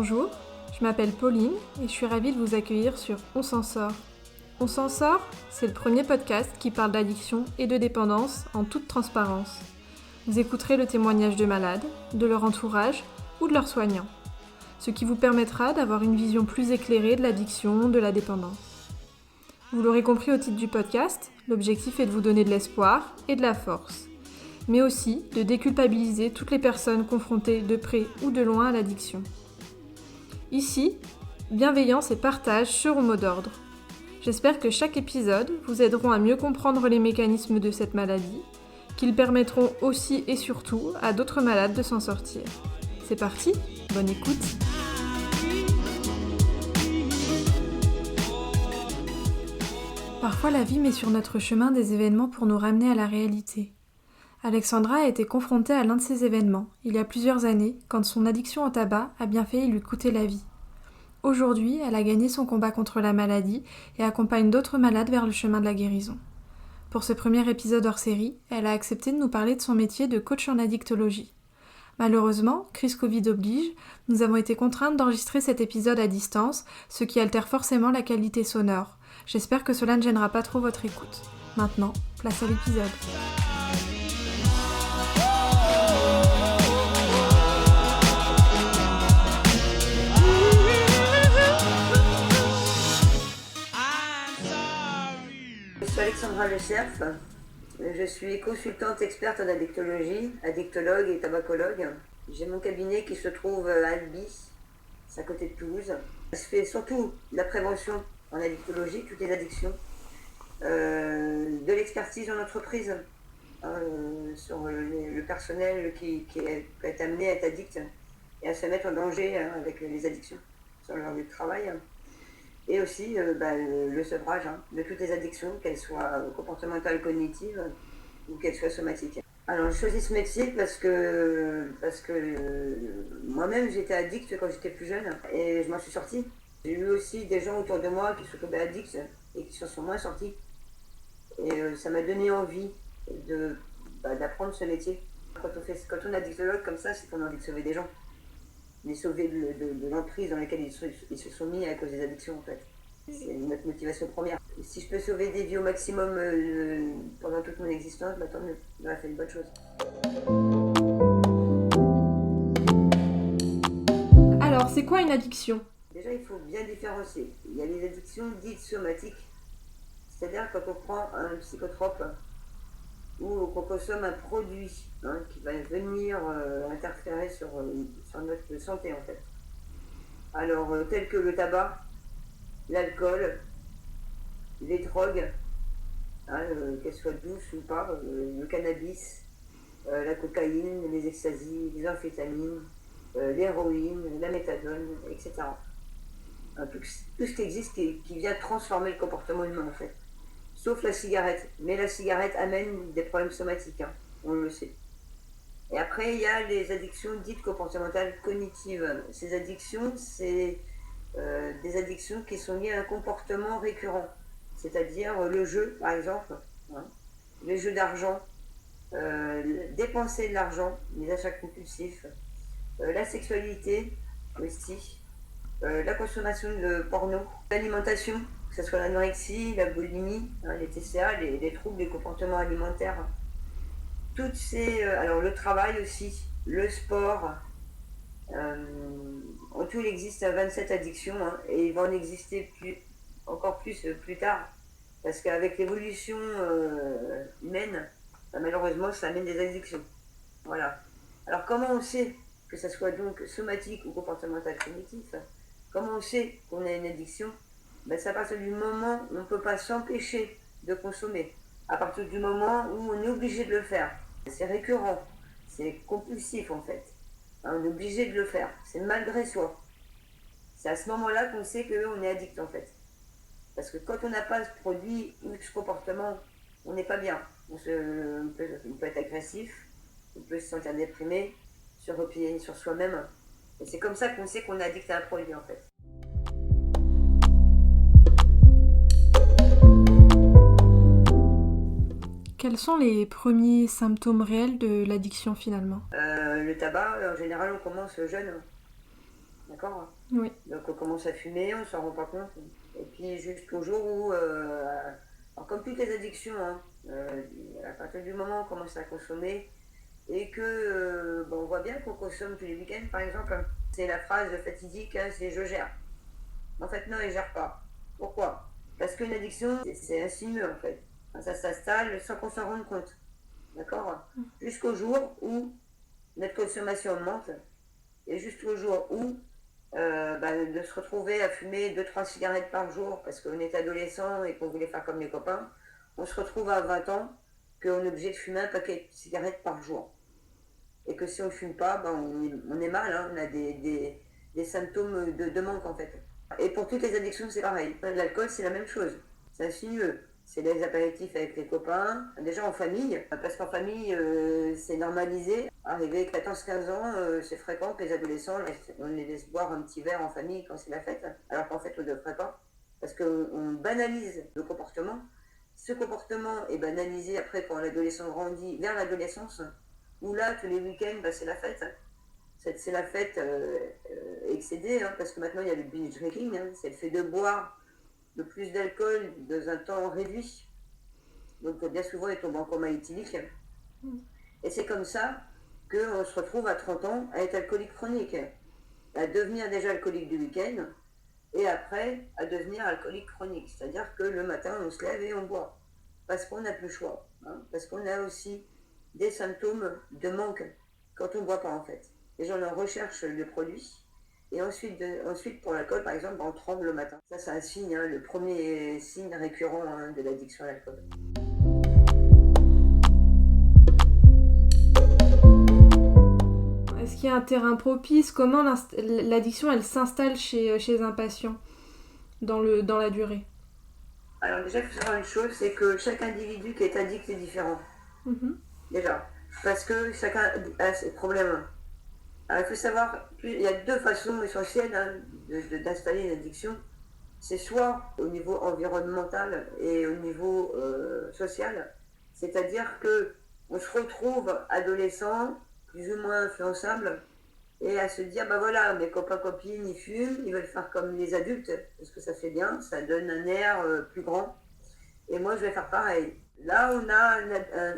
Bonjour, je m'appelle Pauline et je suis ravie de vous accueillir sur On s'en sort. On s'en sort, c'est le premier podcast qui parle d'addiction et de dépendance en toute transparence. Vous écouterez le témoignage de malades, de leur entourage ou de leurs soignants, ce qui vous permettra d'avoir une vision plus éclairée de l'addiction, de la dépendance. Vous l'aurez compris au titre du podcast, l'objectif est de vous donner de l'espoir et de la force, mais aussi de déculpabiliser toutes les personnes confrontées de près ou de loin à l'addiction. Ici, bienveillance et partage seront mot d'ordre. J'espère que chaque épisode vous aideront à mieux comprendre les mécanismes de cette maladie, qu'ils permettront aussi et surtout à d'autres malades de s'en sortir. C'est parti, bonne écoute. Parfois la vie met sur notre chemin des événements pour nous ramener à la réalité. Alexandra a été confrontée à l'un de ces événements, il y a plusieurs années, quand son addiction au tabac a bien failli lui coûter la vie. Aujourd'hui, elle a gagné son combat contre la maladie et accompagne d'autres malades vers le chemin de la guérison. Pour ce premier épisode hors série, elle a accepté de nous parler de son métier de coach en addictologie. Malheureusement, crise Covid oblige, nous avons été contraintes d'enregistrer cet épisode à distance, ce qui altère forcément la qualité sonore. J'espère que cela ne gênera pas trop votre écoute. Maintenant, place à l'épisode. Je suis Alexandra Le Cerf, je suis consultante experte en addictologie, addictologue et tabacologue. J'ai mon cabinet qui se trouve à Albi, c'est à côté de Toulouse. Je fais surtout de la prévention en addictologie, toutes les addictions, de l'expertise en entreprise, sur le personnel qui est amené à être addict et à se mettre en danger avec les addictions sur leur lieu de travail. Et aussi le sevrage de toutes les addictions, qu'elles soient comportementales, cognitives ou qu'elles soient somatiques. Alors j'ai choisi ce métier parce que moi-même j'étais addict quand j'étais plus jeune et je m'en suis sortie. J'ai eu aussi des gens autour de moi qui sont tombés addicts et qui s'en sont moins sortis. Et ça m'a donné envie d'apprendre ce métier. Quand on est addictologue comme ça, c'est qu'on a envie de sauver des gens. Les sauver de l'emprise dans laquelle ils se sont mis à cause des addictions en fait. C'est notre motivation première. Si je peux sauver des vies au maximum pendant toute mon existence, tant mieux. J'aurais fait une bonne chose. Alors, c'est quoi une addiction ? Déjà, il faut bien différencier. Il y a les addictions dites somatiques, c'est-à-dire quand on prend un psychotrope ou qu'on consomme un produit qui va venir interférer sur notre santé en fait. Alors tels que le tabac, l'alcool, les drogues, qu'elles soient douces ou pas, le cannabis, la cocaïne, les extasies, les amphétamines, l'héroïne, la méthadone, etc. Tout ce qui existe qui vient transformer le comportement humain en fait. Sauf la cigarette. Mais la cigarette amène des problèmes somatiques, on le sait. Et après, il y a les addictions dites comportementales cognitives. Ces addictions, c'est des addictions qui sont liées à un comportement récurrent. C'est-à-dire le jeu, par exemple, les jeux d'argent, dépenser de l'argent, les achats compulsifs, la sexualité aussi, la consommation de porno, l'alimentation, que ce soit l'anorexie, la boulimie, les TCA, les troubles des comportements alimentaires. Toutes ces, alors le travail aussi, le sport, en tout il existe 27 addictions et il va en exister encore plus plus tard parce qu'avec l'évolution humaine, malheureusement ça amène des addictions. Voilà. Alors comment on sait que ça soit donc somatique ou comportemental cognitif, comment on sait qu'on a une addiction? C'est à partir du moment où on ne peut pas s'empêcher de consommer, à partir du moment où on est obligé de le faire. C'est récurrent, c'est compulsif en fait. On est obligé de le faire, c'est malgré soi. C'est à ce moment-là qu'on sait qu'on est addict en fait. Parce que quand on n'a pas ce produit ou ce comportement, on n'est pas bien. On peut être agressif, on peut se sentir déprimé, se replier sur soi-même. Et c'est comme ça qu'on sait qu'on est addict à un produit en fait. Quels sont les premiers symptômes réels de l'addiction finalement ? Le tabac, en général, on commence jeune. D'accord? Oui. Donc on commence à fumer, on s'en rend pas compte. Et puis jusqu'au jour où, alors comme toutes les addictions, hein, à partir du moment où on commence à consommer et que on voit bien qu'on consomme tous les week-ends par exemple, hein, c'est la phrase fatidique, hein, c'est je gère. En fait non, il gère pas. Pourquoi? Parce qu'une addiction, c'est insinueux en fait. Ça s'installe sans qu'on s'en rende compte. D'accord? Jusqu'au jour où notre consommation augmente et jusqu'au jour où de se retrouver à fumer 2-3 cigarettes par jour parce qu'on est adolescent et qu'on voulait faire comme les copains, on se retrouve à 20 ans qu'on est obligé de fumer un paquet de cigarettes par jour. Et que si on ne fume pas, on est mal, hein, on a des symptômes de manque en fait. Et pour toutes les addictions, c'est pareil. L'alcool, c'est la même chose. C'est insinueux. C'est les apéritifs avec les copains, déjà en famille, parce qu'en famille, c'est normalisé. Arrivé 14-15 ans, c'est fréquent que les adolescents, on les laisse boire un petit verre en famille quand c'est la fête, alors qu'en fait, on ne devrait pas. Parce qu'on banalise le comportement. Ce comportement est banalisé après quand l'adolescent grandit vers l'adolescence, où là, tous les week-ends, c'est la fête. C'est la fête excédée, hein, parce que maintenant, il y a le binge drinking, hein, c'est le fait de boire le plus d'alcool dans un temps réduit. Donc bien souvent, il tombe en coma éthylique. Et c'est comme ça qu'on se retrouve à 30 ans à être alcoolique chronique, à devenir déjà alcoolique du week-end, et après à devenir alcoolique chronique. C'est-à-dire que le matin, on se lève et on boit, parce qu'on n'a plus le choix, hein, parce qu'on a aussi des symptômes de manque quand on ne boit pas en fait. Les gens en recherchent le produit. Et ensuite, pour l'alcool, par exemple, on tremble le matin. Ça, c'est un signe, hein, le premier signe récurrent, hein, de l'addiction à l'alcool. Est-ce qu'il y a un terrain propice? Comment l'addiction, elle s'installe chez un patient dans la durée? Alors déjà, il faut savoir une chose, c'est que chaque individu qui est addict est différent. Déjà. Parce que chacun a ses problèmes. Alors, il faut savoir, il y a deux façons essentielles, hein, d'installer une addiction. C'est soit au niveau environnemental et au niveau social. C'est-à-dire qu'on se retrouve adolescent, plus ou moins influençable, et à se dire, voilà, mes copains-copines, ils fument, ils veulent faire comme les adultes, parce que ça fait bien, ça donne un air plus grand. Et moi, je vais faire pareil. Là, on a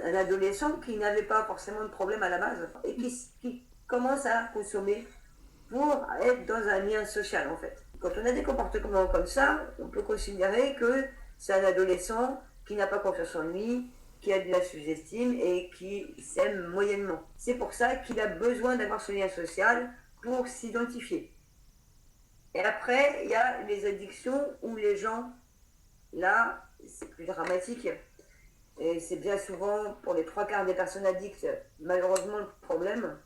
un adolescent qui n'avait pas forcément de problème à la base, et qui commence à consommer pour être dans un lien social en fait. Quand on a des comportements comme ça, on peut considérer que c'est un adolescent qui n'a pas confiance en lui, qui a de la sous-estime et qui s'aime moyennement. C'est pour ça qu'il a besoin d'avoir ce lien social pour s'identifier. Et après, il y a les addictions où les gens, là, c'est plus dramatique. Et c'est bien souvent, pour les 3/4 des personnes addictes, malheureusement le problème,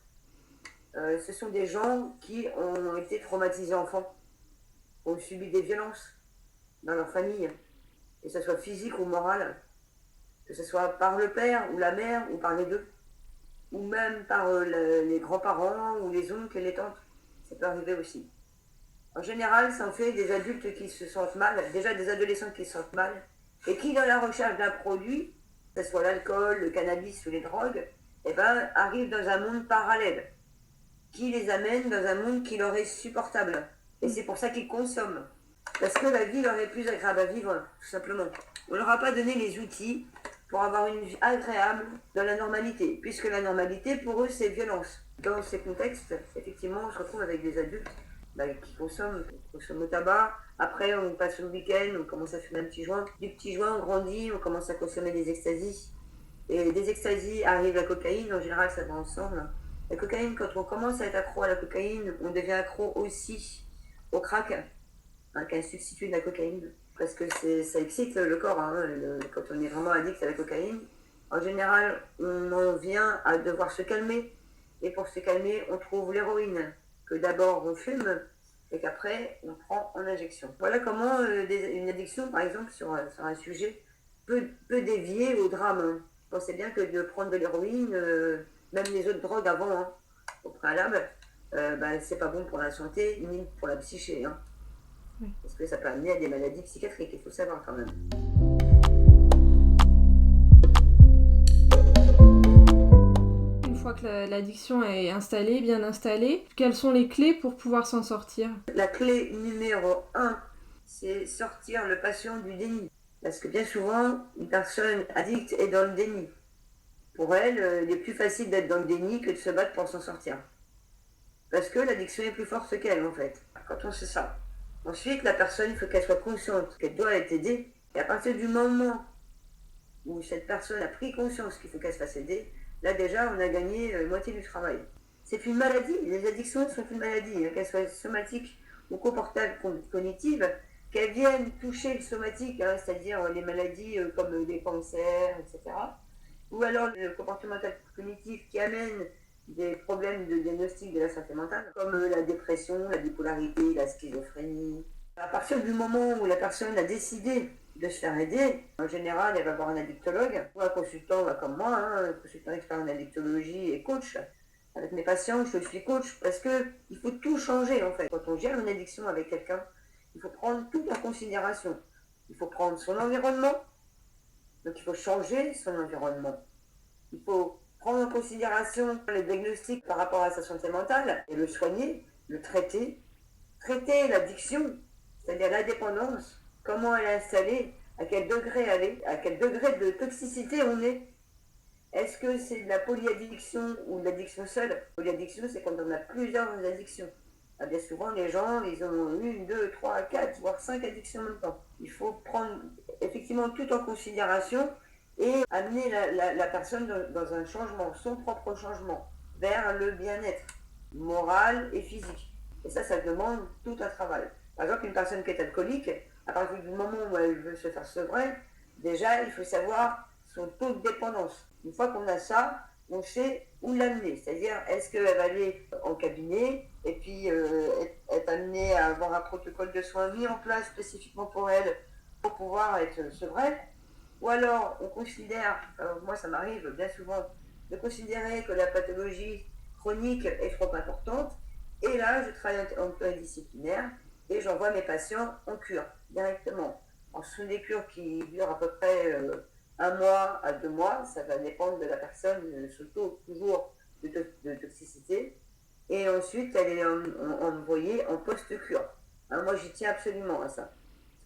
ce sont des gens qui ont été traumatisés enfants, ont subi des violences dans leur famille, que ce soit physique ou morale, que ce soit par le père ou la mère ou par les deux, ou même par les grands-parents ou les oncles et les tantes. Ça peut arriver aussi. En général, ça en fait des adultes qui se sentent mal, déjà des adolescents qui se sentent mal, et qui, dans la recherche d'un produit, que ce soit l'alcool, le cannabis ou les drogues, arrivent dans un monde parallèle, qui les amène dans un monde qui leur est supportable. Et c'est pour ça qu'ils consomment. Parce que la vie leur est plus agréable à vivre, tout simplement. On ne leur a pas donné les outils pour avoir une vie agréable dans la normalité, puisque la normalité, pour eux, c'est violence. Dans ces contextes, effectivement, on se retrouve avec des adultes qui consomment le tabac. Après, on passe le week-end, on commence à fumer un petit joint. Du petit joint, on grandit, on commence à consommer des extasies. Et des extasies arrivent la cocaïne, en général, ça va ensemble. La cocaïne, quand on commence à être accro à la cocaïne, on devient accro aussi au crack, qui est un substitut de la cocaïne. Parce que ça excite le corps, hein, quand on est vraiment addict à la cocaïne. En général, on en vient à devoir se calmer. Et pour se calmer, on trouve l'héroïne, que d'abord on fume, et qu'après on prend en injection. Voilà comment une addiction, par exemple, sur un sujet, peut dévier au drame. Pensez bien que de prendre de l'héroïne, même les autres drogues avant, hein, au préalable, c'est pas bon pour la santé ni pour la psyché. Hein. Oui. Parce que ça peut amener à des maladies psychiatriques, il faut savoir quand même. Une fois fois que l'addiction est installée, bien installée, quelles sont les clés pour pouvoir s'en sortir? La clé numéro 1, c'est sortir le patient du déni. Parce que bien souvent, une personne addicte est dans le déni. Pour elle, il est plus facile d'être dans le déni que de se battre pour s'en sortir. Parce que l'addiction est plus forte qu'elle, en fait, quand on sait ça. Ensuite, la personne, il faut qu'elle soit consciente qu'elle doit être aidée. Et à partir du moment où cette personne a pris conscience qu'il faut qu'elle se fasse aider, là déjà, on a gagné moitié du travail. C'est une maladie, les addictions sont une maladie, qu'elles soient somatiques ou comportables, cognitives, qu'elles viennent toucher le somatique, c'est-à-dire les maladies comme les cancers, etc. Ou alors le comportemental cognitif qui amène des problèmes de diagnostic de la santé mentale, comme la dépression, la bipolarité, la schizophrénie. À partir du moment où la personne a décidé de se faire aider, en général, elle va voir un addictologue ou un consultant comme moi, un consultant expert en addictologie et coach. Avec mes patients, je suis coach parce qu'il faut tout changer en fait. Quand on gère une addiction avec quelqu'un, il faut prendre tout en considération. Il faut prendre son environnement, donc il faut changer son environnement. Il faut prendre en considération les diagnostics par rapport à sa santé mentale et le soigner, le traiter. Traiter l'addiction, c'est-à-dire la dépendance, comment elle est installée, à quel degré elle est, à quel degré de toxicité on est. Est-ce que c'est de la polyaddiction ou de l'addiction seule? Polyaddiction, c'est quand on a plusieurs addictions. Bien souvent, les gens, ils ont 1, 2, 3, 4, voire 5 addictions en même temps. Il faut prendre effectivement tout en considération et amener la personne dans un changement, son propre changement, vers le bien-être moral et physique. Et ça demande tout un travail. Par exemple, une personne qui est alcoolique, à partir du moment où elle veut se faire sevrer, déjà, il faut savoir son taux de dépendance. Une fois qu'on a ça, on sait où l'amener. C'est-à-dire, est-ce qu'elle va aller en cabinet et puis être amenée à avoir un protocole de soins mis en place spécifiquement pour elle, pour pouvoir être sevrée. Ou alors, on considère, moi ça m'arrive bien souvent, de considérer que la pathologie chronique est trop importante. Et là, je travaille en pluridisciplinaire et j'envoie mes patients en cure directement. Ce sont des cures qui durent à peu près 1 mois à 2 mois, ça va dépendre de la personne, surtout toujours de toxicité. Et ensuite, elle est envoyée en post-cure. Moi, j'y tiens absolument à ça.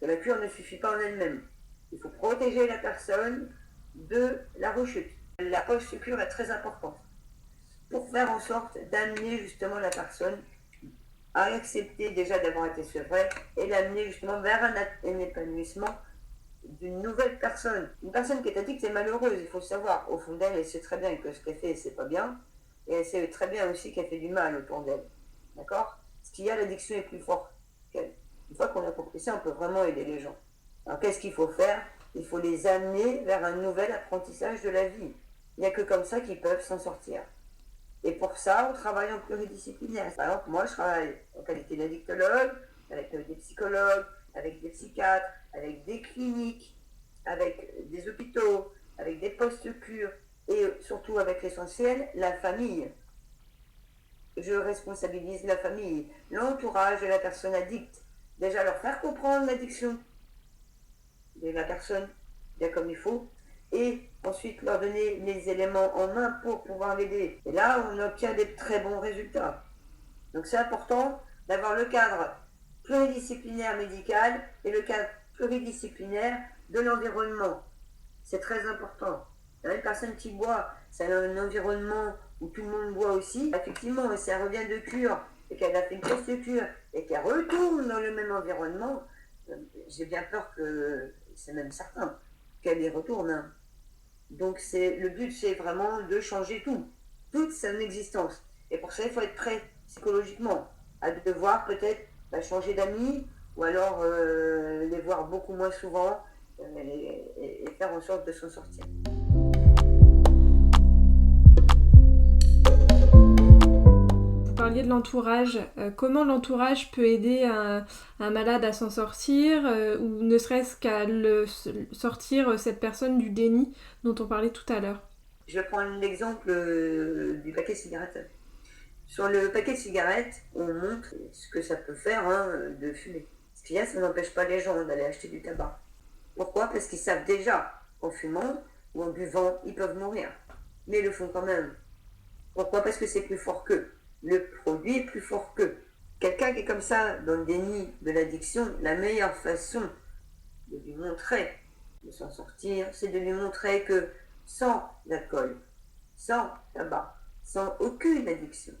Parce que la cure ne suffit pas en elle-même. Il faut protéger la personne de la rechute. La post-cure est très importante pour faire en sorte d'amener justement la personne à accepter déjà d'avoir été sevrée et l'amener justement vers un épanouissement d'une nouvelle personne. Une personne qui est addicte est malheureuse, il faut le savoir. Au fond d'elle, elle sait très bien que ce qu'elle fait, c'est pas bien. Et elle sait très bien aussi qu'elle fait du mal autour d'elle. D'accord? Ce qu'il y a, l'addiction est plus forte qu'elle. Une fois qu'on a compris ça, on peut vraiment aider les gens. Alors qu'est-ce qu'il faut faire? Il faut les amener vers un nouvel apprentissage de la vie. Il n'y a que comme ça qu'ils peuvent s'en sortir. Et pour ça, on travaille en pluridisciplinaire. Par exemple, moi, je travaille en qualité d'addictologue, avec des psychologues, avec des psychiatres, avec des cliniques, avec des hôpitaux, avec des postes-cures et surtout avec l'essentiel, la famille. Je responsabilise la famille, l'entourage de la personne addicte. Déjà leur faire comprendre l'addiction de la personne bien comme il faut et ensuite leur donner les éléments en main pour pouvoir l'aider. Et là, on obtient des très bons résultats. Donc c'est important d'avoir le cadre pluridisciplinaire médical et le cadre pluridisciplinaire de l'environnement. C'est très important. Il y a une personne qui boit, c'est un environnement où tout le monde boit aussi. Effectivement, et si elle revient de cure et qu'elle a fait une post-cure et qu'elle retourne dans le même environnement, j'ai bien peur que, c'est même certain, qu'elle y retourne. Donc le but, c'est vraiment de changer toute son existence. Et pour ça, il faut être prêt psychologiquement à devoir peut-être changer d'amis ou alors les voir beaucoup moins souvent et faire en sorte de s'en sortir. Vous parliez de l'entourage. Comment l'entourage peut aider un malade à s'en sortir ou ne serait-ce qu'à sortir cette personne du déni dont on parlait tout à l'heure? Je vais prendre l'exemple du paquet de cigarettes. Sur le paquet de cigarettes, on montre ce que ça peut faire de fumer. Ce qu'il y a, ça n'empêche pas les gens d'aller acheter du tabac. Pourquoi? Parce qu'ils savent déjà qu'en fumant ou en buvant, ils peuvent mourir. Mais ils le font quand même. Pourquoi? Parce que c'est plus fort qu'eux. Le produit est plus fort qu'eux. Quelqu'un qui est comme ça, dans le déni de l'addiction, la meilleure façon de lui montrer, de s'en sortir, c'est de lui montrer que sans alcool, sans tabac, sans aucune addiction,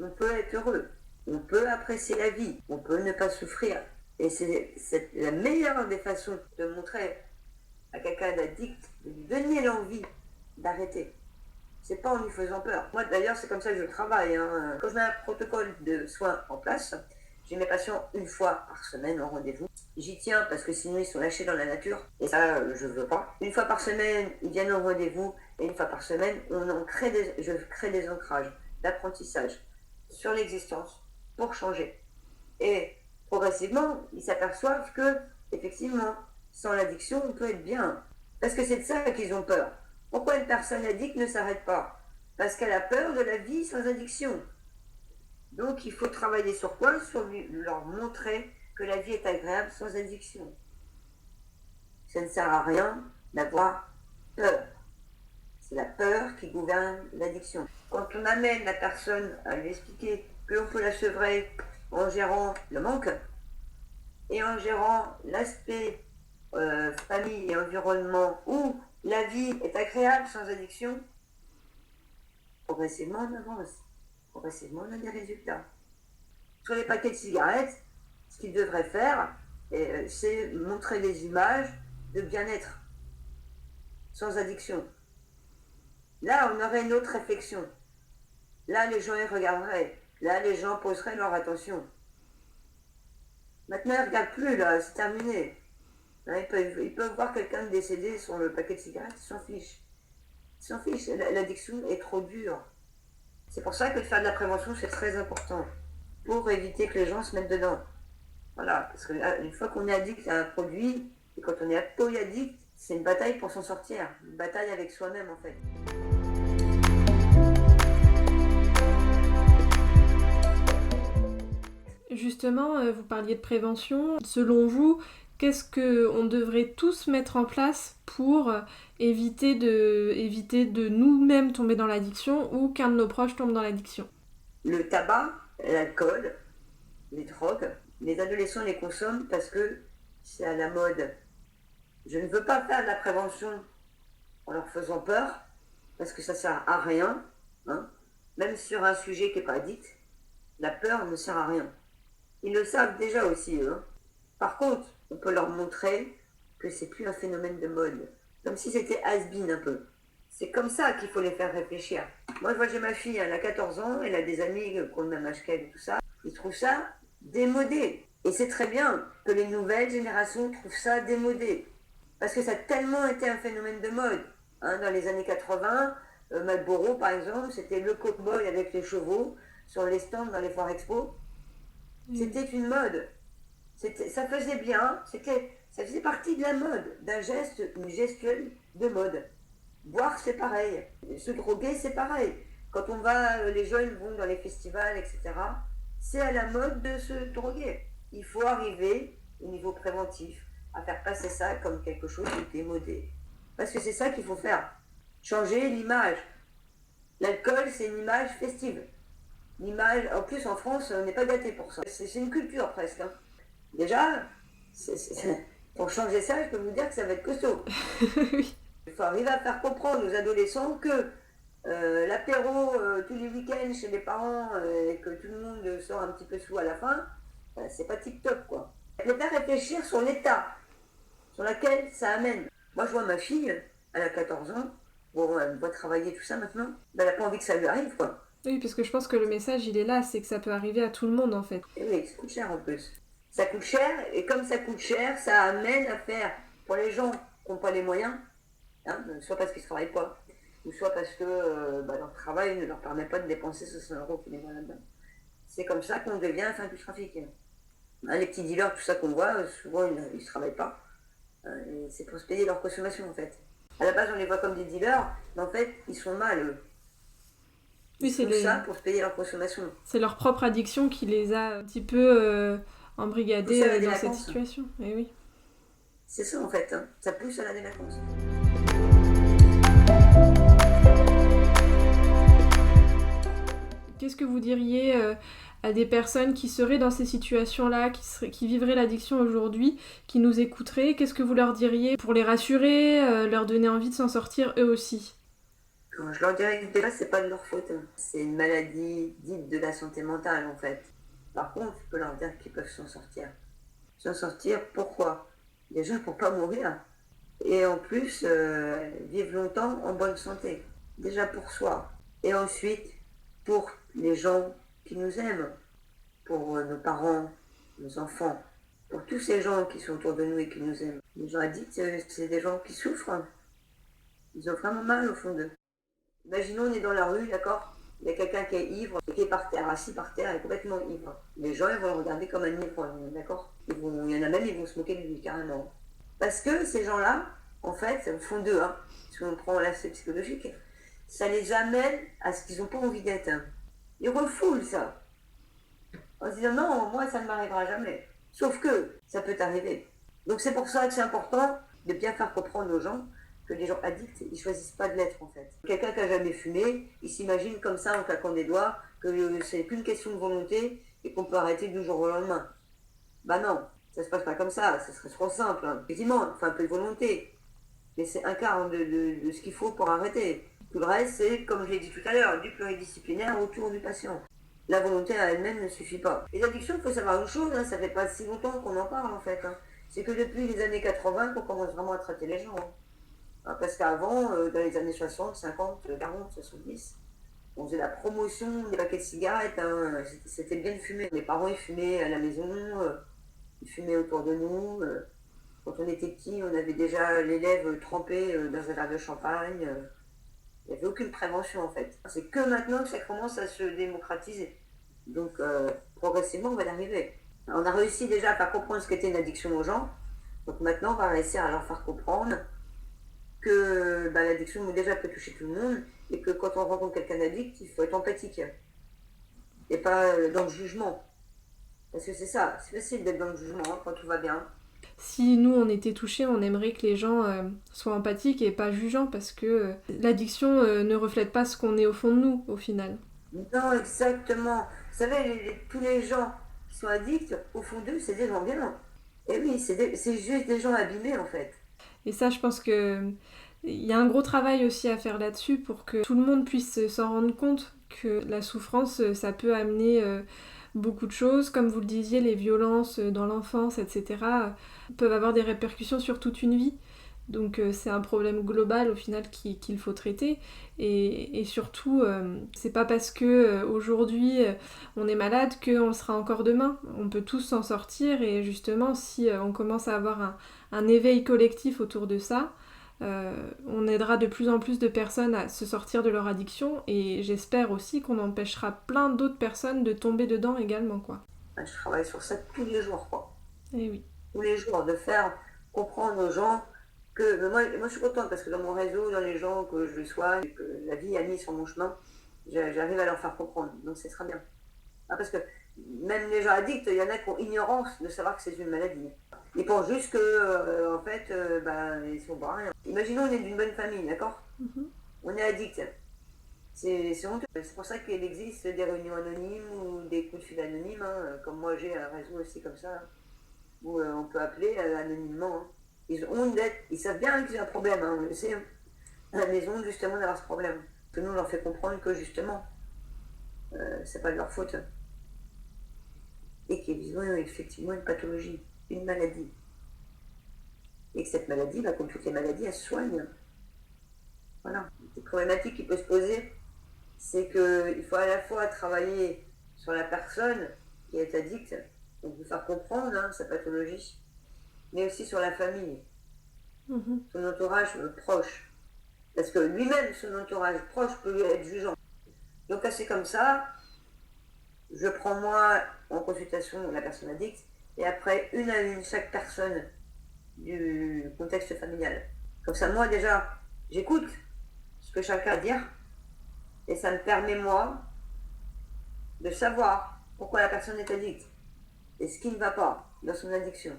on peut être heureux, on peut apprécier la vie, on peut ne pas souffrir. Et c'est la meilleure des façons de montrer à quelqu'un d'addict, de lui donner l'envie d'arrêter. C'est pas en lui faisant peur. Moi d'ailleurs c'est comme ça que je travaille. Quand je mets un protocole de soins en place, j'ai mes patients une fois par semaine en rendez-vous. J'y tiens parce que sinon ils sont lâchés dans la nature et ça je veux pas. Une fois par semaine ils viennent en rendez-vous et une fois par semaine je crée des ancrages d'apprentissage sur l'existence pour changer. Et progressivement ils s'aperçoivent que effectivement sans l'addiction on peut être bien. Parce que c'est de ça qu'ils ont peur. Pourquoi une personne addicte ne s'arrête pas? Parce qu'elle a peur de la vie sans addiction. Donc il faut travailler sur quoi? Sur leur montrer que la vie est agréable sans addiction. Ça ne sert à rien d'avoir peur. C'est la peur qui gouverne l'addiction. Quand on amène la personne à lui expliquer qu'on peut la sevrer en gérant le manque et en gérant l'aspect famille et environnement où la vie est agréable sans addiction, progressivement on avance, progressivement on a des résultats. Sur les paquets de cigarettes, ce qu'ils devraient faire, c'est montrer des images de bien-être, sans addiction. Là, on aurait une autre réflexion. Là, les gens y regarderaient. Là, les gens poseraient leur attention. Maintenant, ils ne regardent plus, là, c'est terminé. Ils peuvent voir quelqu'un décédé sur le paquet de cigarettes, ils s'en fichent. Ils s'en fichent, l'addiction est trop dure. C'est pour ça que de faire de la prévention, c'est très important. Pour éviter que les gens se mettent dedans. Voilà, parce qu'une fois qu'on est addict à un produit, et quand on est polyaddict, c'est une bataille pour s'en sortir. Une bataille avec soi-même, en fait. Justement, vous parliez de prévention. Selon vous, qu'est-ce qu'on devrait tous mettre en place pour éviter de nous-mêmes tomber dans l'addiction ou qu'un de nos proches tombe dans l'addiction? Le tabac, l'alcool, les drogues, les adolescents les consomment parce que c'est à la mode. Je ne veux pas faire de la prévention en leur faisant peur, parce que ça ne sert à rien. Même sur un sujet qui n'est pas addict, la peur ne sert à rien. Ils le savent déjà aussi, eux. Par contre, on peut leur montrer que c'est plus un phénomène de mode. Comme si c'était has-been un peu. C'est comme ça qu'il faut les faire réfléchir. Moi, je vois, j'ai ma fille, elle a 14 ans, elle a des amis qui ont le même âge qu'elle et tout ça. Ils trouvent ça démodé. Et c'est très bien que les nouvelles générations trouvent ça démodé. Parce que ça a tellement été un phénomène de mode. Dans les années 80, Marlboro, par exemple, c'était le cow-boy avec les chevaux sur les stands dans les foires expo. C'était une mode. Ça faisait bien, ça faisait partie de la mode, d'un geste, une gestuelle de mode. Boire, c'est pareil. Se droguer, c'est pareil. Quand on va, les jeunes vont dans les festivals, etc., c'est à la mode de se droguer. Il faut arriver, au niveau préventif, à faire passer ça comme quelque chose de démodé. Parce que c'est ça qu'il faut faire. Changer l'image. L'alcool, c'est une image festive. L'image, en plus en France, on n'est pas gâté pour ça. C'est une culture presque. Déjà, pour changer ça, je peux vous dire que ça va être costaud. Il faut arriver à faire comprendre aux adolescents que l'apéro tous les week-ends chez les parents et que tout le monde sort un petit peu sous à la fin, c'est pas tip-top quoi. Les faire réfléchir sur l'état sur lequel ça amène. Moi je vois ma fille, elle a 14 ans, bon elle doit travailler tout ça maintenant, elle n'a pas envie que ça lui arrive quoi. Oui, parce que je pense que le message il est là, c'est que ça peut arriver à tout le monde en fait. Et oui, ça coûte cher en plus. Ça coûte cher et comme ça coûte cher, ça amène à faire pour les gens qui n'ont pas les moyens, soit parce qu'ils ne travaillent pas, ou soit parce que leur travail ne leur permet pas de dépenser 600 € tous les mois là-dedans. C'est comme ça qu'on devient fin du trafic. Les petits dealers, tout ça qu'on voit, souvent ils ne travaillent pas. Et c'est pour se payer leur consommation en fait. À la base on les voit comme des dealers, mais en fait ils sont mal eux. Ils font ça pour se payer leur consommation. C'est leur propre addiction qui les a un petit peu embrigadés dans cette situation. Et oui. C'est ça en fait, ça pousse à la délinquance. Qu'est-ce que vous diriez à des personnes qui seraient dans ces situations-là, qui vivraient l'addiction aujourd'hui, qui nous écouteraient? Qu'est-ce que vous leur diriez pour les rassurer, leur donner envie de s'en sortir eux aussi? Je leur dirais que déjà, c'est pas de leur faute. C'est une maladie dite de la santé mentale, en fait. Par contre, je peux leur dire qu'ils peuvent s'en sortir. S'en sortir, pourquoi? Déjà, pour pas mourir. Et en plus, vivre longtemps en bonne santé. Déjà pour soi. Et ensuite, pour les gens qui nous aiment. Pour nos parents, nos enfants. Pour tous ces gens qui sont autour de nous et qui nous aiment. Les gens addicts, c'est des gens qui souffrent. Ils ont vraiment mal au fond d'eux. Imaginons, on est dans la rue, d'accord? Il y a quelqu'un qui est ivre, qui est par terre, assis par terre, et complètement ivre. Les gens, ils vont le regarder comme un ivre, d'accord? Il y en a même, ils vont se moquer de lui, carrément. Parce que ces gens-là, en fait, au fond d'eux, si on prend l'aspect psychologique, ça les amène à ce qu'ils n'ont pas envie d'être. Ils refoulent ça. En se disant, non, moi, ça ne m'arrivera jamais. Sauf que ça peut arriver. Donc c'est pour ça que c'est important de bien faire comprendre aux gens que les gens addicts, ils choisissent pas de l'être en fait. Quelqu'un qui a jamais fumé, il s'imagine comme ça en claquant des doigts que c'est qu'une question de volonté et qu'on peut arrêter du jour au lendemain. Bah non, ça se passe pas comme ça serait trop simple. Effectivement, il faut un peu de volonté, mais c'est un quart de ce qu'il faut pour arrêter. Tout le reste, c'est, comme je l'ai dit tout à l'heure, du pluridisciplinaire autour du patient. La volonté à elle-même ne suffit pas. Les addictions, il faut savoir une chose, ça fait pas si longtemps qu'on en parle en fait. C'est que depuis les années 80 qu'on commence vraiment à traiter les gens. Parce qu'avant, dans les années 60, 50, 40, 70, on faisait la promotion des paquets de cigarettes, c'était bien de fumer. Mes parents, ils fumaient à la maison, ils fumaient autour de nous. Quand on était petits, on avait déjà les lèvres trempées dans un verre de champagne. Il n'y avait aucune prévention en fait. C'est que maintenant que ça commence à se démocratiser. Donc progressivement, on va y arriver. On a réussi déjà à faire comprendre ce qu'était une addiction aux gens. Donc maintenant, on va réussir à leur faire comprendre que l'addiction déjà peut toucher tout le monde et que quand on rencontre quelqu'un d'addict, il faut être empathique et pas dans le jugement. Parce que c'est ça, c'est facile d'être dans le jugement quand tout va bien. Si nous on était touchés, on aimerait que les gens soient empathiques et pas jugeants parce que l'addiction ne reflète pas ce qu'on est au fond de nous au final. Non, exactement. Vous savez, tous les gens qui sont addicts, au fond d'eux, c'est des gens bien. Et oui, c'est juste des gens abîmés en fait. Et ça, je pense que il y a un gros travail aussi à faire là-dessus pour que tout le monde puisse s'en rendre compte que la souffrance, ça peut amener beaucoup de choses. Comme vous le disiez, les violences dans l'enfance, etc., peuvent avoir des répercussions sur toute une vie. Donc c'est un problème global au final qu'il faut traiter. Et surtout, c'est pas parce que aujourd'hui on est malade qu'on le sera encore demain. On peut tous s'en sortir et justement si on commence à avoir un éveil collectif autour de ça, on aidera de plus en plus de personnes à se sortir de leur addiction et j'espère aussi qu'on empêchera plein d'autres personnes de tomber dedans également, quoi. Je travaille sur ça tous les jours, quoi. Et oui. Tous les jours, de faire comprendre aux gens que moi je suis contente parce que dans mon réseau, dans les gens que je soigne, que la vie a mis sur mon chemin, j'arrive à leur faire comprendre. Donc c'est très bien. Parce que même les gens addicts, il y en a qui ont ignorance de savoir que c'est une maladie. Ils pensent juste que, en fait, ils sont pas rien. Imaginons, on est d'une bonne famille, d'accord? On est addict. C'est honteux. C'est pour ça qu'il existe des réunions anonymes ou des coups de fil anonymes, comme moi j'ai un réseau aussi comme ça, où on peut appeler anonymement. Ils ont honte d'être, ils savent bien qu'ils ont un problème, on le sait, à la maison justement d'avoir ce problème. Que nous on leur fait comprendre que justement, c'est pas de leur faute. Et qu'ils ont effectivement une pathologie, une maladie. Et que cette maladie, comme toutes les maladies, elle se soigne. Voilà. Une problématique qui peut se poser, c'est qu'il faut à la fois travailler sur la personne qui est addicte, donc lui faire comprendre sa pathologie, mais aussi sur la famille, son entourage proche. Parce que lui-même, son entourage proche peut lui être jugeant. Donc c'est comme ça, je prends moi en consultation la personne addicte, et après, une à une, chaque personne du contexte familial. Comme ça, moi déjà, j'écoute ce que chacun a à dire, et ça me permet, moi, de savoir pourquoi la personne est addicte, et ce qui ne va pas dans son addiction.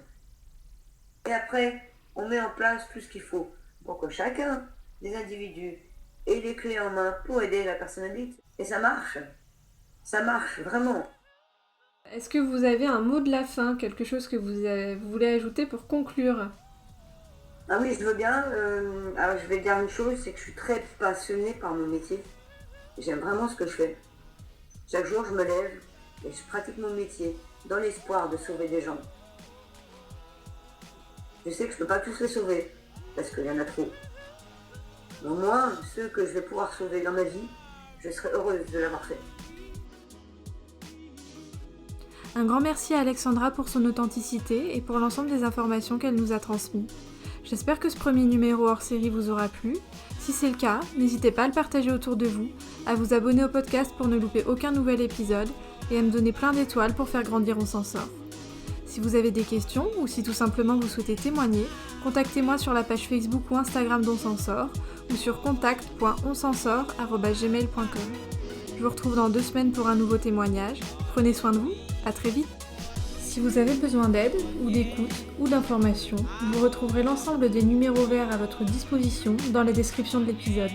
Et après, on met en place tout ce qu'il faut pour que chacun des individus ait les clés en main pour aider la personne addicte. Et ça marche. Ça marche, vraiment. Est-ce que vous avez un mot de la fin, quelque chose que vous voulez ajouter pour conclure? Ah oui, je veux bien. Alors je vais dire une chose, c'est que je suis très passionnée par mon métier. J'aime vraiment ce que je fais. Chaque jour, je me lève et je pratique mon métier dans l'espoir de sauver des gens. Je sais que je ne peux pas tous les sauver, parce qu'il y en a trop. Mais au moins, ceux que je vais pouvoir sauver dans ma vie, je serai heureuse de l'avoir fait. Un grand merci à Alexandra pour son authenticité et pour l'ensemble des informations qu'elle nous a transmises. J'espère que ce premier numéro hors série vous aura plu. Si c'est le cas, n'hésitez pas à le partager autour de vous, à vous abonner au podcast pour ne louper aucun nouvel épisode et à me donner plein d'étoiles pour faire grandir On s'en sort. Si vous avez des questions ou si tout simplement vous souhaitez témoigner, contactez-moi sur la page Facebook ou Instagram d'On s'en sort ou sur contact.onsensort@gmail.com. Je vous retrouve dans 2 semaines pour un nouveau témoignage. Prenez soin de vous, à très vite. Si vous avez besoin d'aide, ou d'écoute, ou d'informations, vous retrouverez l'ensemble des numéros verts à votre disposition dans la description de l'épisode.